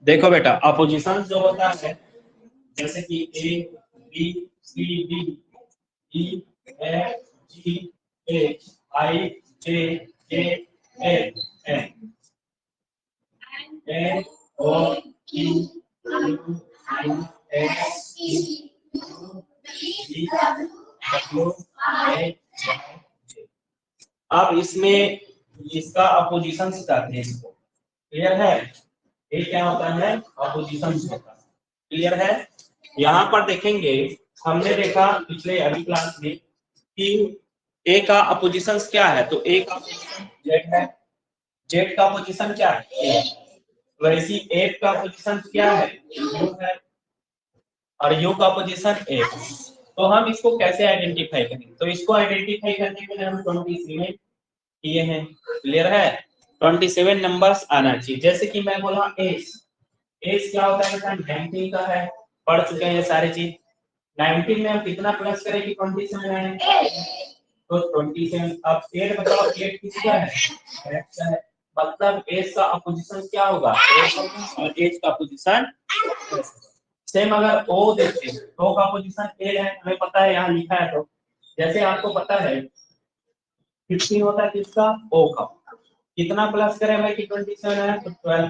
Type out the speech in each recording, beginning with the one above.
देखो बेटा, अपोजिशन जो होता है जैसे कि A B C D E F G H I J K L M N O P Q R S T U V W X J. अब इसमें इसका अपोजिशन सिखाते हैं इसको। क्लियर है? ये क्या होता है? अपोजिशन होता है। क्लियर है? यहाँ पर देखेंगे, हमने देखा पिछले अभी क्लास में कि ए का अपोजिशन क्या है, तो ए का अपोजिशन जेड है, जेड का अपोजिशन क्या है ए, वैसी एफ का अपोजिशन क्या है यू है, और यू का अपोजिशन ए। तो हम इसको कैसे आइडेंटिफाई करेंगे? तो इसको आइडेंटिफाई करने के लिए हम 27 किए हैं। क्लियर है? 27 नंबर्स आना चाहिए। जैसे कि मैं बोला एस, एस क्या होता है? 19 का है, पढ़ चुके हैं ये सारी चीज। 19 में हम कितना प्लस करेंगे 27 में? तो 27। अब 8 बताओ, 8 किसका है? x का है। मतलब एस का अपोजिशन क्या होगा? और एच का अपोजिशन। सेम अगर ओ देखते हैं, ओ का अपोजिशन ए है, हमें पता है, यहाँ लिखा है। तो जैसे आपको पता है 15 होता है किसका? ओ का। कितना प्लस करें भाई कि 27 है, तो 12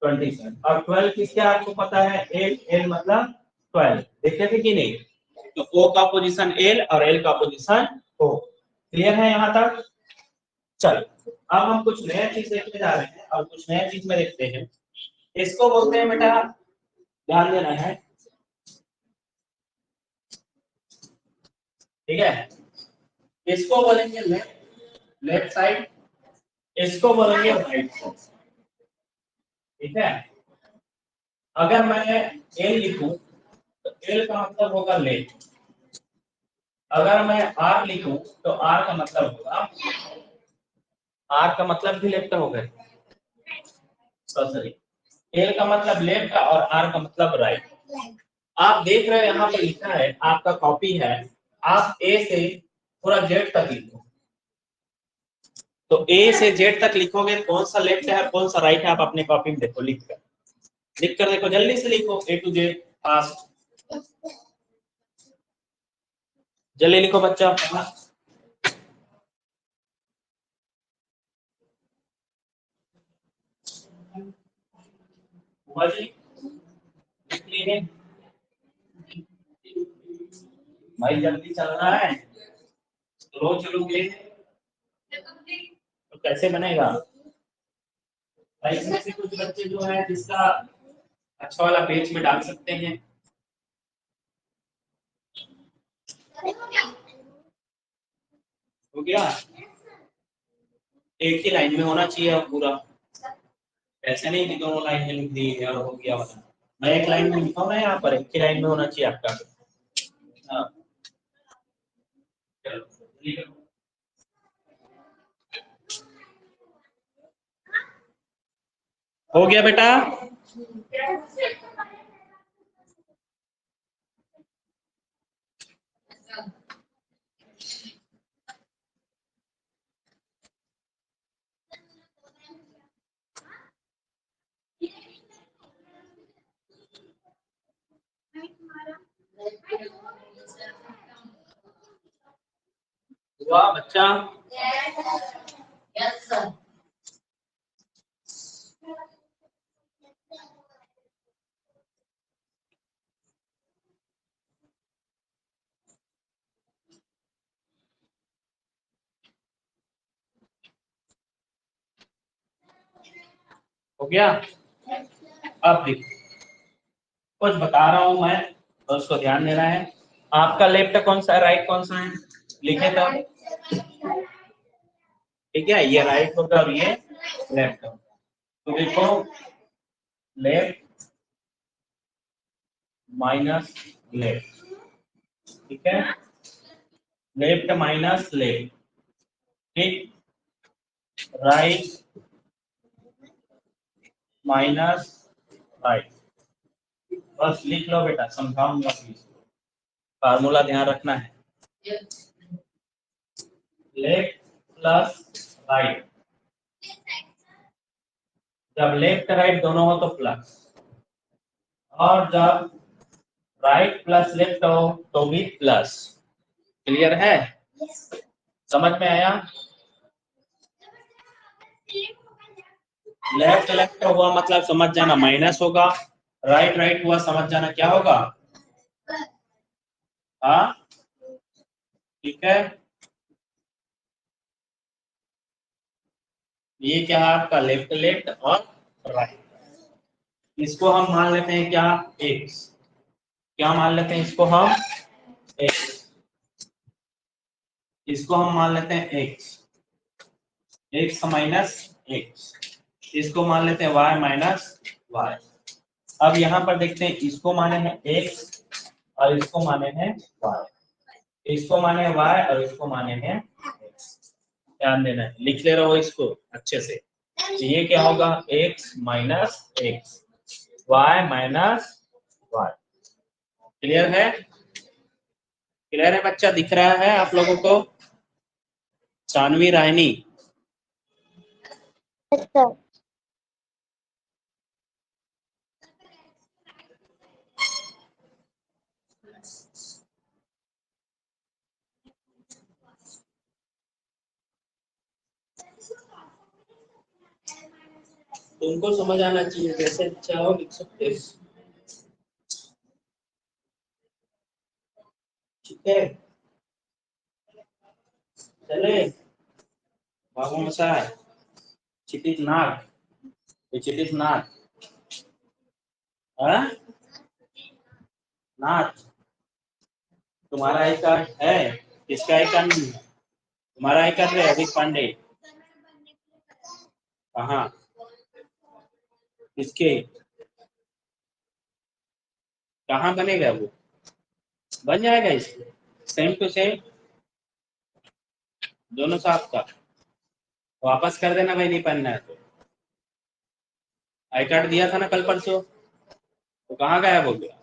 27। और 12 किसके आपको पता है? एल, एल मतलब 12। देखे थे कि नहीं? तो ओ का पोजीशन एल और एल का पोजीशन ओ। क्लियर है यहाँ तक? चलो, अब हम कुछ नया चीज देखने जा रहे हैं और कुछ नया चीज में देखते हैं। इसको बोलते हैं बेटा, ध्यान देना है, ठीक है? इसको बोलेंगे लेफ्ट साइड, इसको बोलेंगे राइट साइड। ठीक है? अगर मैं एल लिखूं तो एल का मतलब होगा लेफ्ट, अगर मैं आर लिखूं तो आर का मतलब होगा, आर का मतलब भी लेफ्ट हो गए, सॉरी, एल का मतलब लेफ्ट और आर का मतलब राइट। आप देख रहे हो यहाँ पर लिखा है, आपका कॉपी है, आप ए से पूरा जेड तक लिखो। तो ए से जेड तक लिखोगे, कौन सा लेफ्ट है कौन सा राइट है आप अपने कॉपी में देखो, लिख कर देखो, जल्दी से लिखो, ए टू जेड फास्ट, जल्दी लिखो बच्चा। भाई जल्दी चलना है, स्लो चलोगे तो कैसे बनेगा? भाई इसमें से कुछ बच्चे जो है जिसका अच्छा वाला पेज में डाल सकते हैं। हो गया? एक ही लाइन में होना चाहिए पूरा, ऐसे नहीं कि दोनों लाइन में लिख दी और हो गया बता। मैं एक लाइन में लिखा हूँ ना, यहाँ पर एक ही लाइन में होना चाहिए आपका। हाँ, चलो लिखो। हो गया बेटा? हुआ बच्चा? Yes sir. हो गया? अब देखो, कुछ बता रहा हूं मैं और उसको ध्यान देना है। आपका लेफ्ट कौन सा है, राइट कौन सा है, लिखे तो? ठीक है, ये राइट होगा और ये लेफ्ट होगा। तो देखो, लेफ्ट माइनस लेफ्ट, ठीक है, लेफ्ट माइनस लेफ्ट, ठीक, राइट माइनस राइट। बस लिख लो बेटा, समझाऊंगा प्लीज, फार्मूला ध्यान रखना है। लेफ्ट प्लस राइट, जब लेफ्ट राइट दोनों हो तो प्लस, और जब राइट प्लस लेफ्ट हो तो भी प्लस। क्लियर है? समझ में आया? लेफ्ट लेफ्ट हुआ मतलब समझ जाना माइनस होगा, राइट राइट हुआ समझ जाना क्या होगा। हाँ ठीक है। ये क्या है आपका लेफ्ट लेफ्ट और राइट। इसको हम मान लेते हैं क्या, एक्स। क्या मान लेते हैं इसको हम, एक्स। इसको हम मान लेते हैं एक्स, एक्स माइनस एक्स। इसको मान लेते हैं y माइनस वाई। अब यहाँ पर देखते हैं, इसको माने हैं x और इसको माने हैं y। इसको माने हैं y और इसको माने हैं x। ध्यान देना है, लिख ले रहा हो इसको अच्छे से। ये क्या होगा, x minus x, y minus y. Clear है? क्लियर है बच्चा? दिख रहा है आप लोगों को? सानवी रायनी, अच्छा तुमको समझ आना चाहिए, जैसे चाहो लिख सकते हो। ठीक है, चले। बाबू मसाई, चिटिस नाक, ये चिटिस नाक, हाँ? नाच। तुम्हारा आई कार्ड है? किसका आई कार्ड नहीं है? तुम्हारा आई कार्ड है अभिक पांडे? कहाँ? किसके? कहाँ बनेगा वो? बन जाएगा इसको सेम टू सेम, दोनों साथ का। वापस कर देना भाई, नहीं पहनना है तो। आई कार्ड दिया था ना कल परसों, तो कहाँ गायब हो गया?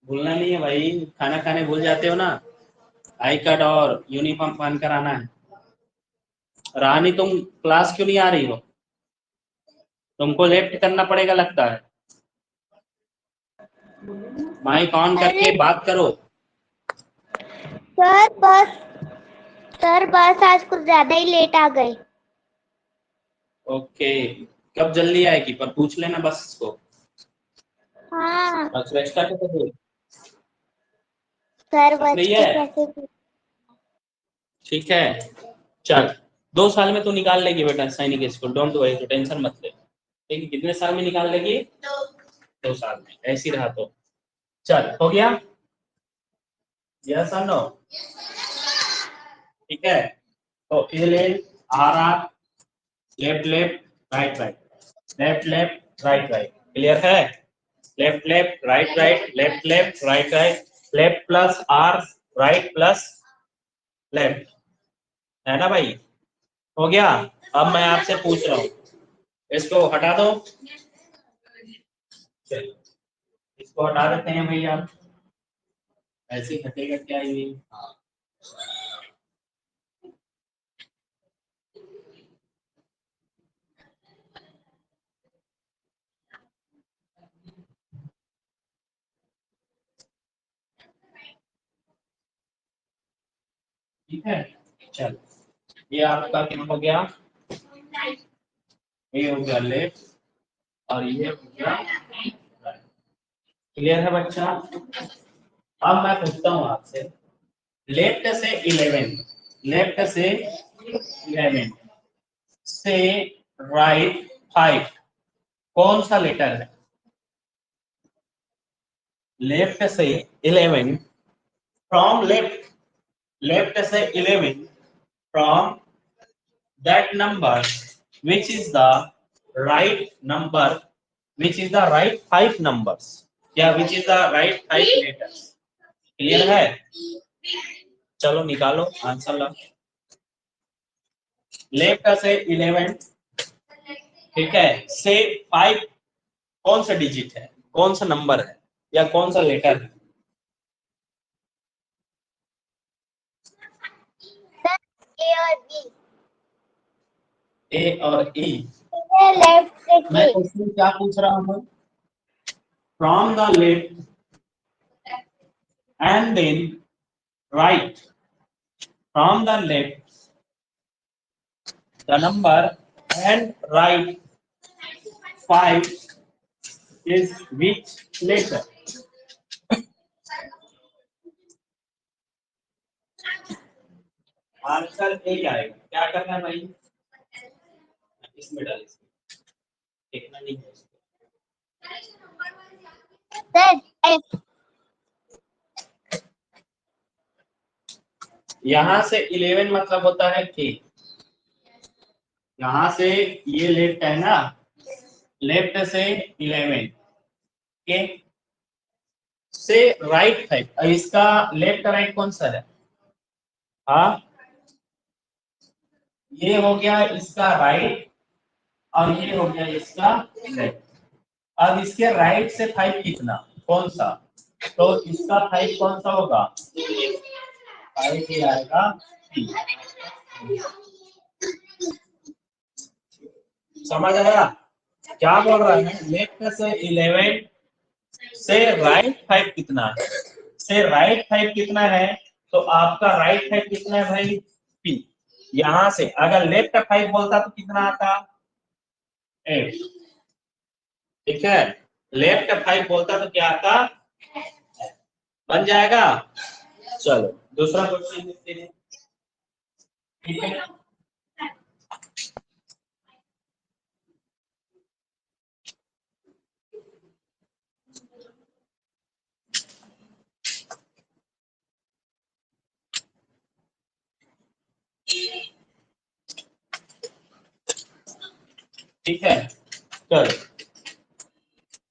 भूलना नहीं है भाई, खाना खाने भूल जाते हो ना। आई कार्ड और यूनिफॉर्म पहन कर आना है। रानी तुम क्लास क्यों नहीं आ रही हो? तुमको लेफ्ट करना पड़ेगा लगता है। माइक ऑन करके बात करो। सर बस आज कुछ ज्यादा ही लेट आ गए। ओके, कब जल्दी आएगी पर पूछ लेना बस इसको। हाँ बस एक्स्ट्रा कैसे बोल, सर बच नहीं के है? कैसे। ठीक है, चल। 2 साल में तू निकाल लेगी बेटा सैनिक स्कूल, डोंट वरी, तो टेंशन मत ले। ठीक है, कितने साल में निकाल लेगी? 2 साल में, ऐसी रहा तो। चल हो गया, यस और नो? ठीक है, तो L L R R, left left right right, left left right राइट। क्लियर है? Left left right right, left left right right, left plus R, right plus left, है ना भाई? हो गया। अब मैं आपसे पूछ रहा हूँ, इसको हटा दो। चलिए, इसको हटा देते हैं भैया, ऐसे ही हटेगा क्या ये? हाँ ठीक है, चल। ये आपका क्या हो गया, ये हो गया लेफ्ट और ये हो गया राइट। क्लियर है बच्चा? अब मैं पूछता हूँ आपसे, लेफ्ट से 11, लेफ्ट से 11 से राइट 5 कौन सा लेटर है? लेफ्ट से 11 फ्रॉम लेफ्ट, लेफ्ट से 11 from that number which is the right number, which is the right 5 numbers, या which is the right 5 letters। Clear है? चलो निकालो आंसर ला। लेफ्ट से 11, ठीक है, से 5 कौन सा डिजिट है, कौन सा नंबर है या कौन सा लेटर है? सर ए और बी। ए और ई। लेफ्ट से मैं ठीक। क्वेश्चन क्या पूछ रहा हूँ? From the left end then right, from the left the number and right 5 is which letter? Answer A आएगा। क्या करना है भाई? इसमें डाल, इसमें देखना नहीं है इसको। एफ। यहाँ से 11 मतलब होता है के। यहाँ से ये लेफ्ट है ना, लेफ्ट से 11 के से राइट है। और इसका लेफ्ट राइट कौन सा है? हाँ, ये हो गया इसका राइट और ये हो गया इसका लेफ्ट। अब इसके राइट से 5 कितना, कौन सा? तो इसका 5 कौन सा होगा? 5 ये आएगा P। समझ आया क्या बोल रहा है? लेफ्ट से 11 से राइट 5 कितना है? से राइट 5 कितना है? तो आपका राइट 5 कितना है भाई? P। यहां से अगर लेफ्ट 5 बोलता तो कितना आता? 8। ठीक है, लेफ्ट 5 बोलता तो क्या आता? बन जाएगा। चलो दूसरा क्वेश्चन देखते हैं। ठीक है, ठीक है, चलो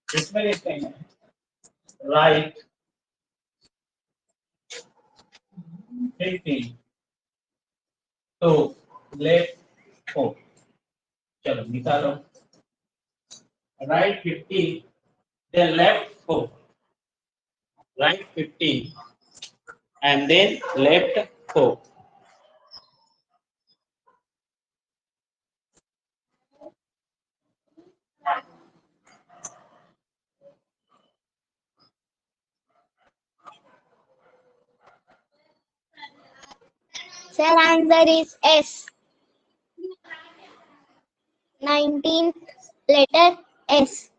इसमें देखते हैं। राइट 15 तो लेफ्ट 4। चलो निकालो। Right 15 then left 4, right 15 and then left 4। Sir, answer is S. 19th letter S.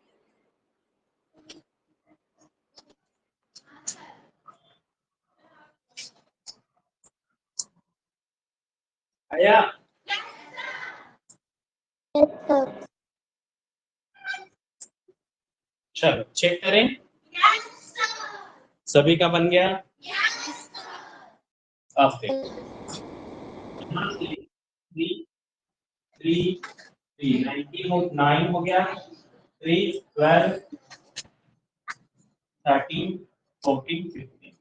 आया? Yes, sir. चलो चेक करें, सभी का बन गया। अब देखो 19 हो गया, 3 12 13 14 15।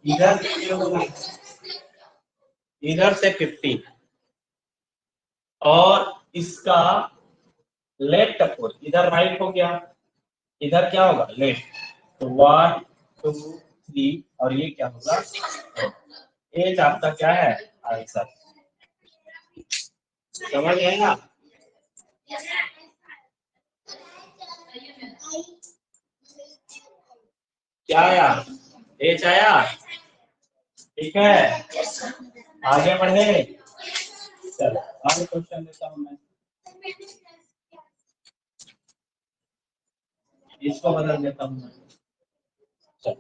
इधर से होगा, इधर से 15 और इसका लेफ्ट 4, इधर राइट हो गया, इधर क्या होगा? लेफ्ट। तो 1 2 3 और ये क्या होगा? एज आपका क्या है? आंसर। समझ आएगा? क्या आया? एच आया? ठीक है, आगे बढ़े। चलो आगे क्वेश्चन लेता हूं मैं। इसको बदल देता हूं मैं। चलो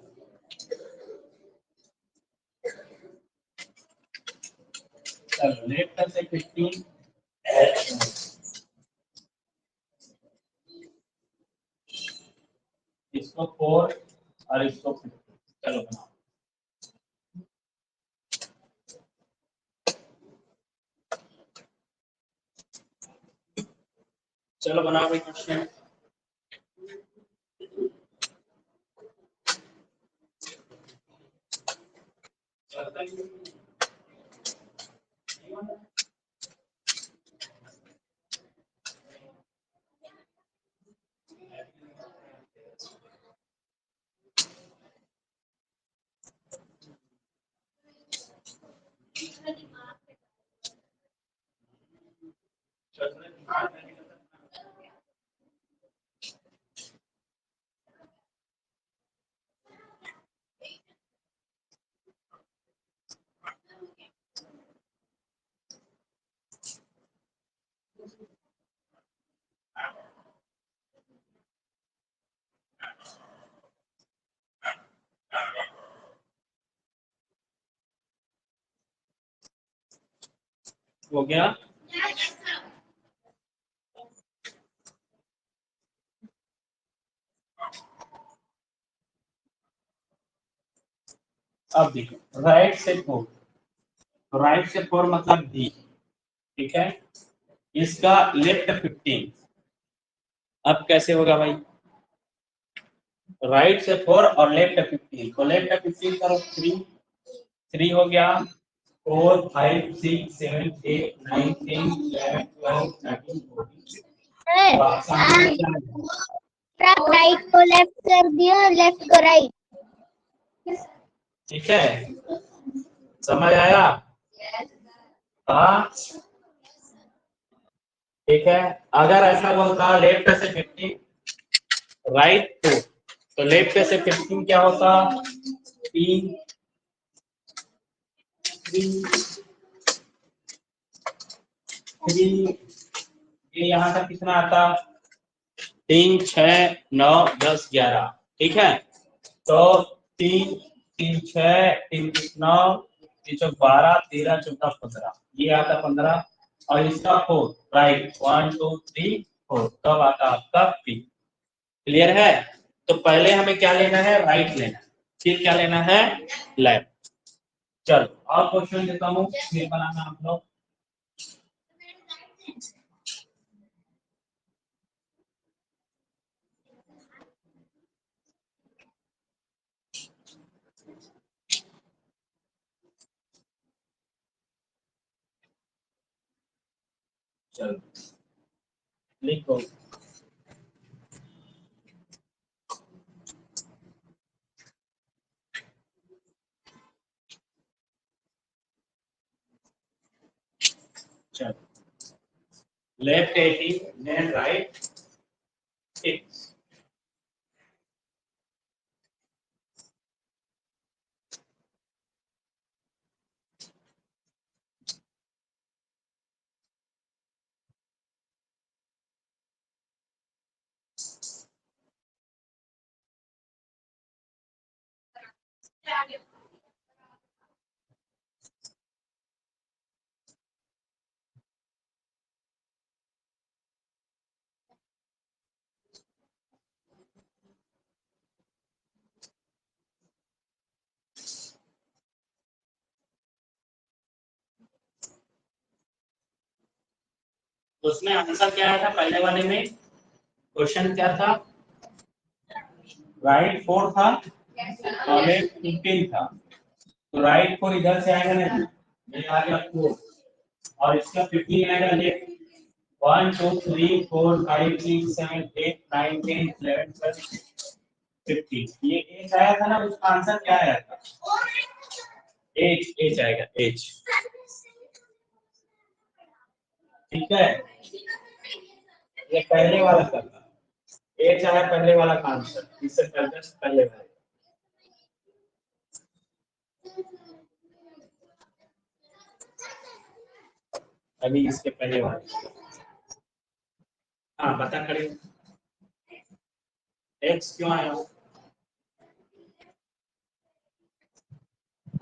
चलो लेफ्ट से 15, इसको 4 और इसको 15। चलो बनाओ। चलो बनाओ भाई क्वेश्चन। हो गया। अब देखो राइट से 4, राइट से 4 मतलब डी, ठीक है। इसका लेफ्ट 15, अब कैसे होगा भाई? राइट से 4 और लेफ्ट 15, तो लेफ्ट 15 करो 3, 3 हो गया, 4 5 6 7 8 9 10 11 12 13 14। राइट को लेफ्ट कर दिया और लेफ्ट को राइट। ठीक है, समझ आया? हाँ ठीक है। अगर ऐसा बोलता लेफ्ट से 15 राइट 2, तो लेफ्ट से 15 क्या होता? 3 ये यहाँ तक कितना आता? 3 6 9 10 11, ठीक है। तो 3 3 6 3 9 3 12 13 14 15, ये आता 15, और इसका 4 राइट 1 2 3 4, तब आता आपका पी। क्लियर है? तो पहले हमें क्या लेना है? राइट लेना, फिर क्या लेना है? लेफ्ट। चलो और क्वेश्चन देता हूँ, फिर बनाना आप लोग। चलो लिखो। चलो लेफ्ट 18 देन राइट 6। तो उसमें आंसर क्या आया था? पहले वाले में क्वेश्चन क्या था? राइट 4 था और लेफ्ट 15 था, तो राइट 4 इधर से आएगा ना, ये आ गया 4, और इसका 15 आएगा लेफ्ट। 1 2 3 4 5 6 7 8 9 10 11 12 15, ये एच आया था ना, उसका आंसर क्या आया था? एच, एच आएगा एच, ठीक है। ये पहले वाला था, एच आया पहले वाला का आंसर, इससे पहले वाला। अभी इसके पहले वाले। हाँ बता करिए, एक्स क्यों आया?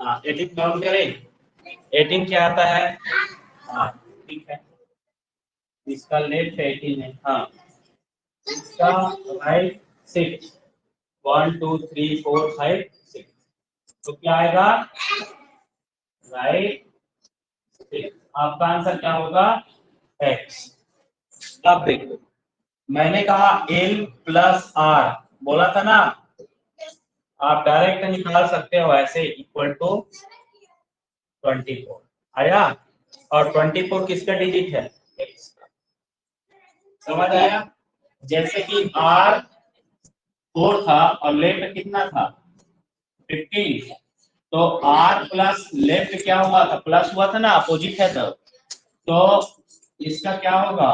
हाँ 18 काउंट करें, 18 क्या आता है? हाँ ठीक है, इसका लेफ्ट 18 है, हाँ इसका राइट 6, 1 2 3 4 5 6, तो क्या आएगा? राइट 6। आपका आंसर क्या होगा? एक्स। अब देखो, मैंने कहा एल प्लस आर, बोला था ना, आप डायरेक्ट निकाल सकते हो ऐसे, इक्वल टू 24 आया, और 24 किसका डिजिट है? एक्स का। समझ आया? जैसे कि आर 4 था और लेफ्ट कितना था? 15, तो आर प्लस लेफ्ट क्या हुआ था? प्लस हुआ था ना, अपोजिट है तो इसका क्या होगा?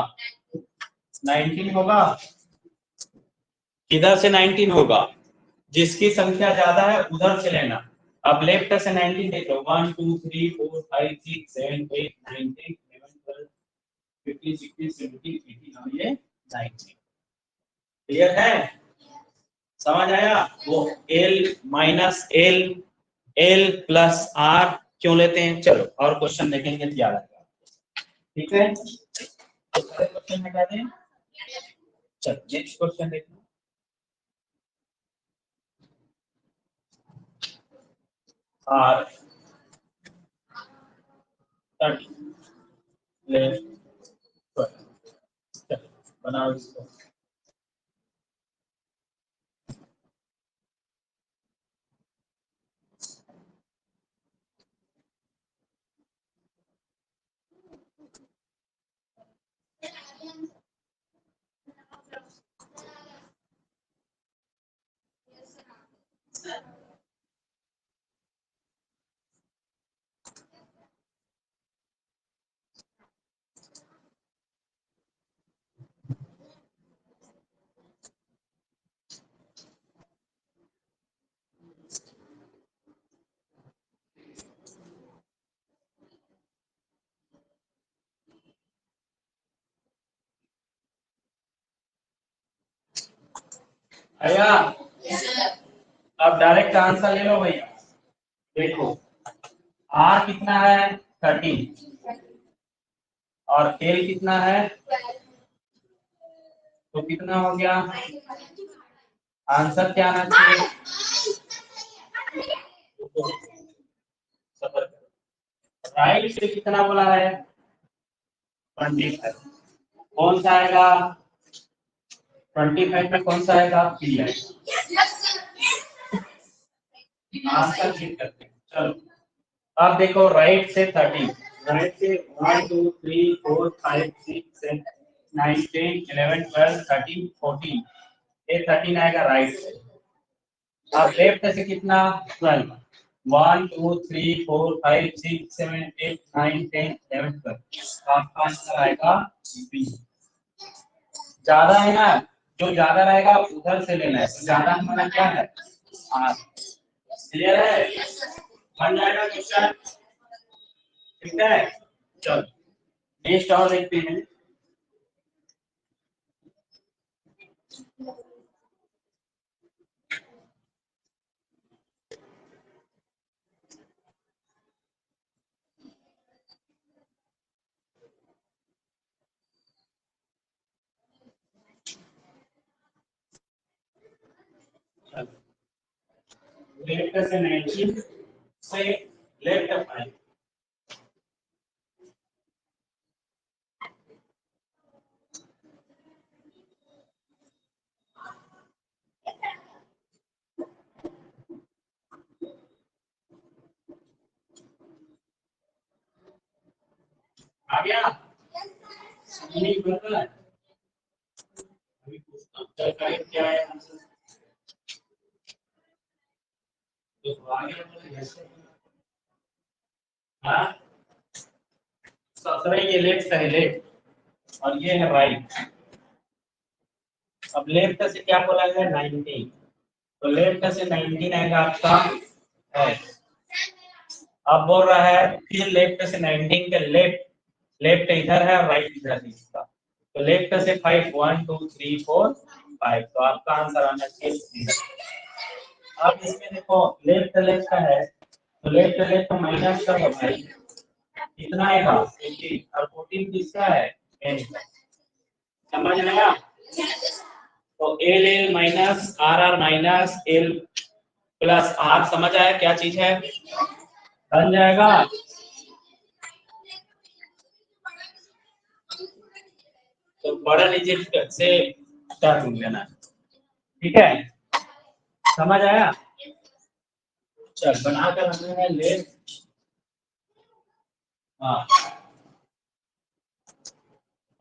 19 होगा, इधर से 19 होगा, जिसकी संख्या ज्यादा है उधर से लेना। अब लेफ्ट से 19 देख लो, 1 2 3 4 5 6 7 8 9 10 11 12 15 16 17 18 और ये 19। क्लियर है, समझ आया? वो L minus L, L plus R क्यों लेते हैं, चलो और क्वेश्चन देखेंगे तो याद आएगा। ठीक है, तो सारे क्वेश्चन हटा दें। चलो नेक्स्ट क्वेश्चन देखो। आर 30 लेफ्ट, चलो बनाओ इसको। भैया अब डायरेक्ट आंसर ले लो भैया। देखो आर कितना है 13 और एल कितना है, तो कितना हो गया, आंसर क्या आना चाहिए, राइट से कितना बोला है 25, कौन सा आएगा 25 में, कौन सा आएगा पी आएगा। आंसर चेक करते हैं, चलो अब देखो राइट से 30, राइट से 1 2 3 4 5 6 7 9 10 11 12 13 14, ये 13 आएगा राइट से। अब लेफ्ट से कितना 12, 1 2 3 4 5 6 7 8 9 10 11 12, आपका आंसर आएगा बी। ज्यादा है ना, जो ज्यादा रहेगा उधर से लेना है, तो ज्यादा हमारा क्या है आर। क्लियर है, बन जाएगा क्वेश्चन। ठीक है, चलो नेक्स्ट और देखते हैं। लेफ्ट से 19 से लेफ्ट 5, आ गया नहीं बन रहा है, अभी पूछता हूं चल करेक्ट क्या है आंसर, तो आ गया हाँ 17, ये लेफ्ट है लेफ्ट और ये है राइट। अब लेफ्ट से क्या बोला गया 19, तो लेफ्ट से 19 आएगा आपका एस। अब बोल रहा है फिर लेफ्ट से 19 के लेफ्ट, लेफ्ट इधर है और राइट इधर है इसका, तो लेफ्ट से 5 1 2 3 4 5, तो आपका आंसर आना चाहिए। अब इसमें देखो लेफ्ट लेफ्ट का है, तो लेफ्ट लेफ्ट माइनस का है, कितना आएगा 18 और 14 किसका है n का, समझ आया? तो L L minus R minus L plus R, समझ आया क्या चीज है, बन जाएगा। तो बड़ा डिजिट से स्टार्ट लेना, ठीक है, समझ आया? चल बनाकर हमें है लेफ्ट, हाँ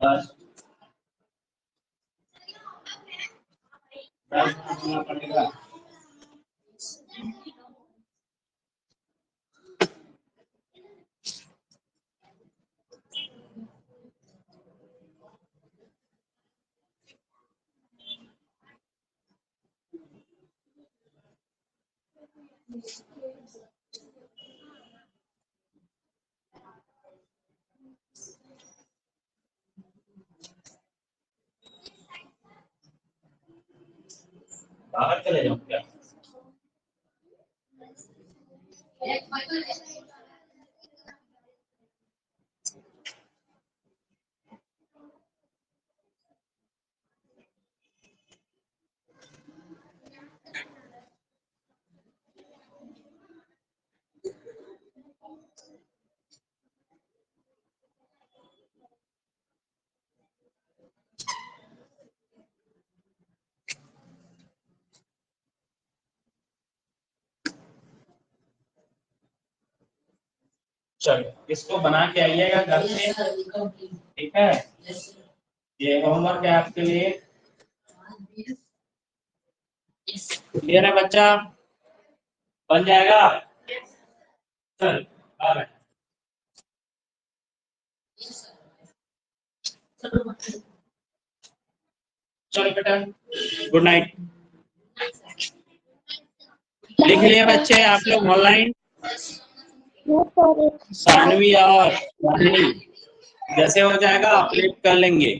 बस 10 बनाना पड़ेगा। बाहर चले जाऊं क्या? चलो इसको बना के आइएगा घर से, ठीक है? ये होमवर्क है आपके लिए। क्लियर है बच्चा? बन जाएगा? चल बाय। चलो बेटा, गुड नाइट। लिख लिए बच्चे आप लोग ऑनलाइन? सानवी और वाहिनी जैसे हो जाएगा अपडेट कर लेंगे।